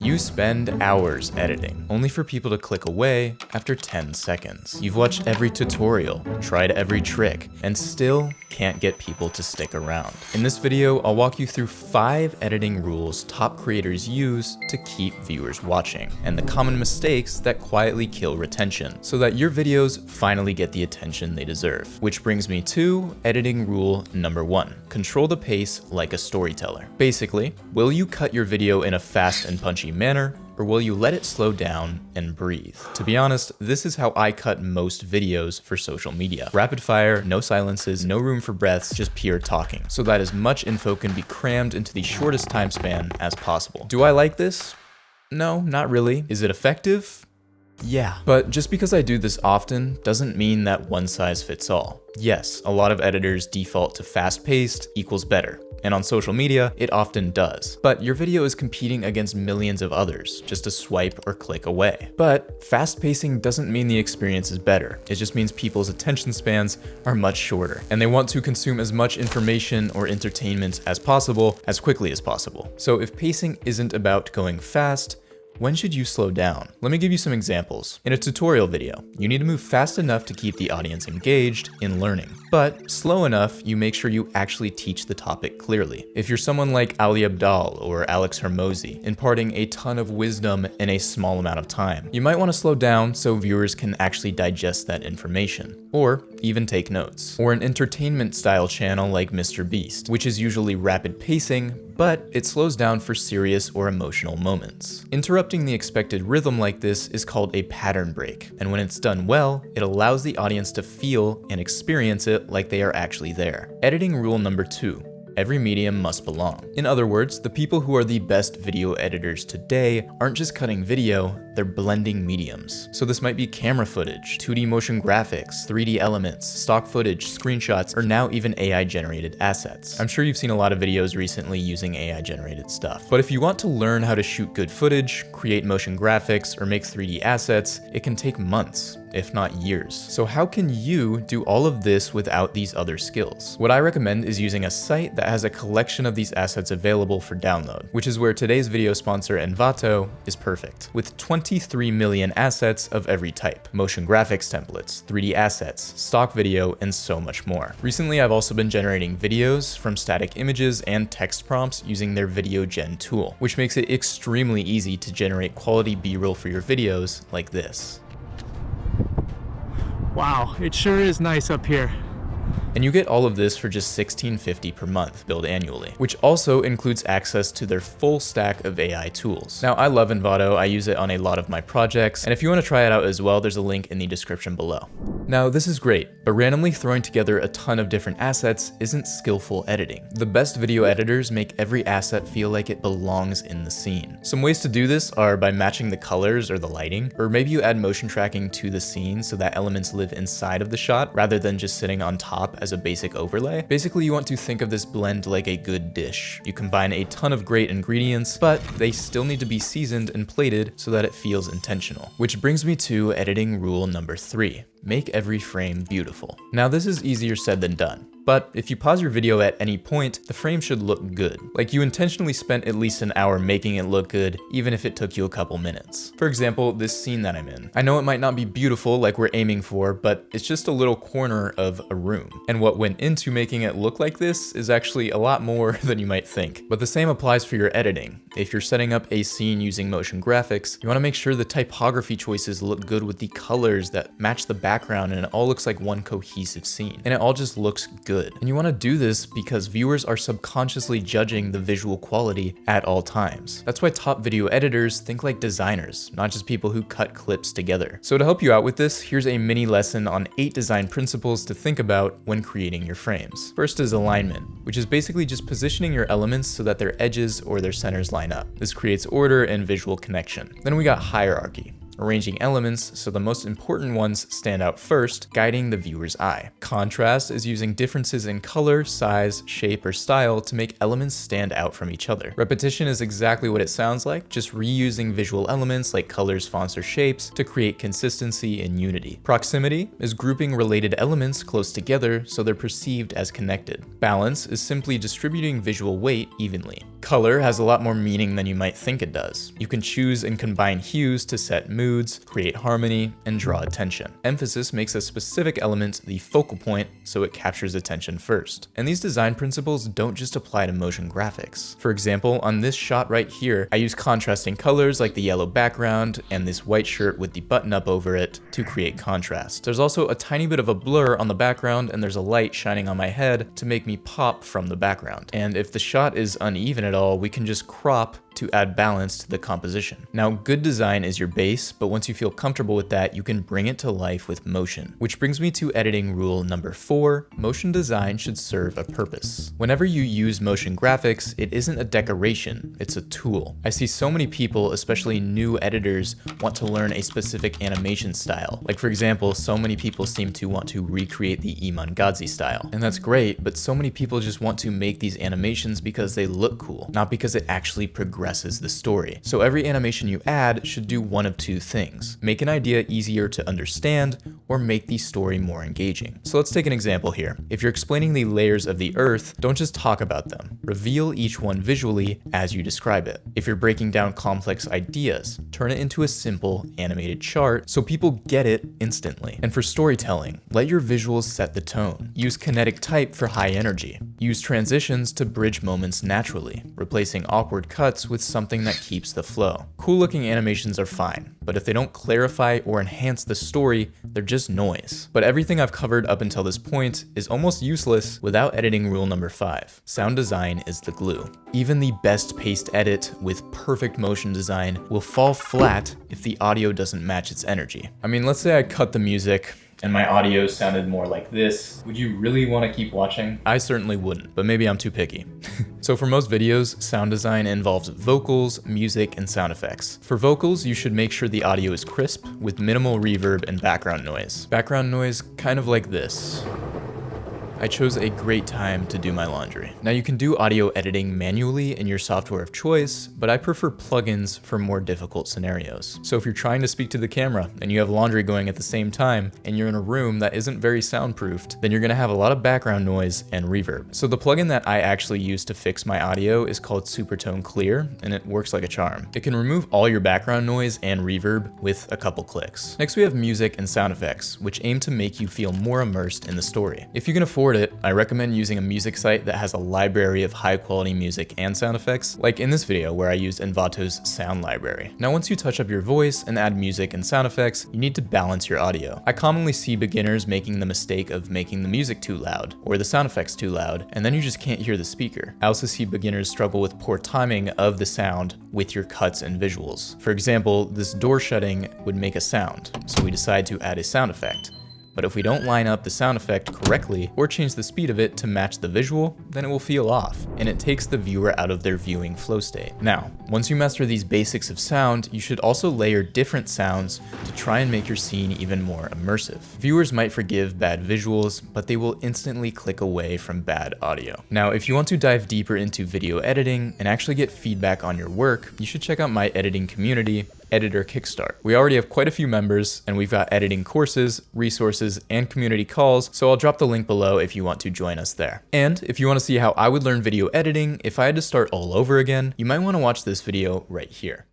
You spend hours editing, only for people to click away after 10 seconds. You've watched every tutorial, tried every trick, and still can't get people to stick around. In this video, I'll walk you through 5 editing rules top creators use to keep viewers watching, and the common mistakes that quietly kill retention, so that your videos finally get the attention they deserve. Which brings me to editing rule number 1. Control the pace like a storyteller. Basically, will you cut your video in a fast and punchy manner, or will you let it slow down and breathe? To be honest, this is how I cut most videos for social media. Rapid fire, no silences, no room for breaths, just pure talking, so that as much info can be crammed into the shortest time span as possible. Do I like this? No, not really. Is it effective? Yeah. But just because I do this often doesn't mean that one size fits all. Yes, a lot of editors default to fast-paced equals better, and on social media, it often does. But your video is competing against millions of others, just a swipe or click away. But fast pacing doesn't mean the experience is better. It just means people's attention spans are much shorter, and they want to consume as much information or entertainment as possible, as quickly as possible. So if pacing isn't about going fast, when should you slow down? Let me give you some examples. In a tutorial video, you need to move fast enough to keep the audience engaged in learning, but slow enough you make sure you actually teach the topic clearly. If you're someone like Ali Abdaal or Alex Hormozi, imparting a ton of wisdom in a small amount of time, you might want to slow down so viewers can actually digest that information, or even take notes. Or an entertainment style channel like Mr. Beast, which is usually rapid pacing, but it slows down for serious or emotional moments. Interrupting the expected rhythm like this is called a pattern break, and when it's done well, it allows the audience to feel and experience it like they are actually there. Editing rule number 2. Every medium must belong. In other words, the people who are the best video editors today aren't just cutting video, they're blending mediums. So this might be camera footage, 2D motion graphics, 3D elements, stock footage, screenshots, or now even AI generated assets. I'm sure you've seen a lot of videos recently using AI generated stuff. But if you want to learn how to shoot good footage, create motion graphics, or make 3D assets, it can take months, if not years. So how can you do all of this without these other skills? What I recommend is using a site that has a collection of these assets available for download, which is where today's video sponsor Envato is perfect. With 23 million assets of every type, motion graphics templates, 3D assets, stock video, and so much more. Recently, I've also been generating videos from static images and text prompts using their video gen tool, which makes it extremely easy to generate quality B-roll for your videos like this. Wow, it sure is nice up here. And you get all of this for just $16.50 per month, billed annually, which also includes access to their full stack of AI tools. Now, I love Envato, I use it on a lot of my projects, and if you want to try it out as well, there's a link in the description below. Now, this is great, but randomly throwing together a ton of different assets isn't skillful editing. The best video editors make every asset feel like it belongs in the scene. Some ways to do this are by matching the colors or the lighting, or maybe you add motion tracking to the scene so that elements live inside of the shot rather than just sitting on top as a basic overlay. Basically, you want to think of this blend like a good dish. You combine a ton of great ingredients, but they still need to be seasoned and plated so that it feels intentional. Which brings me to editing rule number 3. Make every frame beautiful. Now, this is easier said than done. But if you pause your video at any point, the frame should look good. Like you intentionally spent at least an hour making it look good, even if it took you a couple minutes. For example, this scene that I'm in. I know it might not be beautiful like we're aiming for, but it's just a little corner of a room. And what went into making it look like this is actually a lot more than you might think. But the same applies for your editing. If you're setting up a scene using motion graphics, you want to make sure the typography choices look good with the colors that match the background and it all looks like one cohesive scene. And it all just looks good. And you want to do this because viewers are subconsciously judging the visual quality at all times. That's why top video editors think like designers, not just people who cut clips together. So to help you out with this, here's a mini lesson on 8 design principles to think about when creating your frames. First is alignment, which is basically just positioning your elements so that their edges or their centers line up. This creates order and visual connection. Then we got hierarchy, arranging elements so the most important ones stand out first, guiding the viewer's eye. Contrast is using differences in color, size, shape, or style to make elements stand out from each other. Repetition is exactly what it sounds like, just reusing visual elements like colors, fonts, or shapes to create consistency and unity. Proximity is grouping related elements close together so they're perceived as connected. Balance is simply distributing visual weight evenly. Color has a lot more meaning than you might think it does. You can choose and combine hues to set moods, create harmony, and draw attention. Emphasis makes a specific element the focal point, so it captures attention first. And these design principles don't just apply to motion graphics. For example, on this shot right here, I use contrasting colors like the yellow background and this white shirt with the button up over it to create contrast. There's also a tiny bit of a blur on the background, and there's a light shining on my head to make me pop from the background. And if the shot is uneven at all, we can just crop to add balance to the composition. Now, good design is your base, but once you feel comfortable with that, you can bring it to life with motion. Which brings me to editing rule number 4, motion design should serve a purpose. Whenever you use motion graphics, it isn't a decoration, it's a tool. I see so many people, especially new editors, want to learn a specific animation style. Like for example, so many people seem to want to recreate the Imangazi style. And that's great, but so many people just want to make these animations because they look cool, not because it actually progresses the story. So every animation you add should do one of two things: make an idea easier to understand, or make the story more engaging. So let's take an example here. If you're explaining the layers of the earth, don't just talk about them. Reveal each one visually as you describe it. If you're breaking down complex ideas, turn it into a simple animated chart so people get it instantly. And for storytelling, let your visuals set the tone. Use kinetic type for high energy. Use transitions to bridge moments naturally, replacing awkward cuts with something that keeps the flow. Cool looking animations are fine, but if they don't clarify or enhance the story, they're just noise. But everything I've covered up until this point is almost useless without editing rule number 5. Sound design is the glue. Even the best paced edit with perfect motion design will fall flat if the audio doesn't match its energy. I mean, let's say I cut the music and my audio sounded more like this. Would you really want to keep watching? I certainly wouldn't, but maybe I'm too picky. So for most videos, sound design involves vocals, music, and sound effects. For vocals, you should make sure the audio is crisp with minimal reverb and background noise. Background noise kind of like this. I chose a great time to do my laundry. Now you can do audio editing manually in your software of choice, but I prefer plugins for more difficult scenarios. So if you're trying to speak to the camera and you have laundry going at the same time and you're in a room that isn't very soundproofed, then you're gonna have a lot of background noise and reverb. So the plugin that I actually use to fix my audio is called Supertone Clear, and it works like a charm. It can remove all your background noise and reverb with a couple clicks. Next we have music and sound effects, which aim to make you feel more immersed in the story. If you can afford it, I recommend using a music site that has a library of high quality music and sound effects, like in this video where I used Envato's sound library. Now once you touch up your voice and add music and sound effects, you need to balance your audio. I commonly see beginners making the mistake of making the music too loud or the sound effects too loud, and then you just can't hear the speaker. I also see beginners struggle with poor timing of the sound with your cuts and visuals. For example, this door shutting would make a sound, so we decide to add a sound effect. But if we don't line up the sound effect correctly or change the speed of it to match the visual, then it will feel off, and it takes the viewer out of their viewing flow state. Now, once you master these basics of sound, you should also layer different sounds to try and make your scene even more immersive. Viewers might forgive bad visuals, but they will instantly click away from bad audio. Now, if you want to dive deeper into video editing and actually get feedback on your work, you should check out my editing community, Editor Kickstart. We already have quite a few members, and we've got editing courses, resources, and community calls, so I'll drop the link below if you want to join us there. And if you want to see how I would learn video editing if I had to start all over again, you might want to watch this video right here.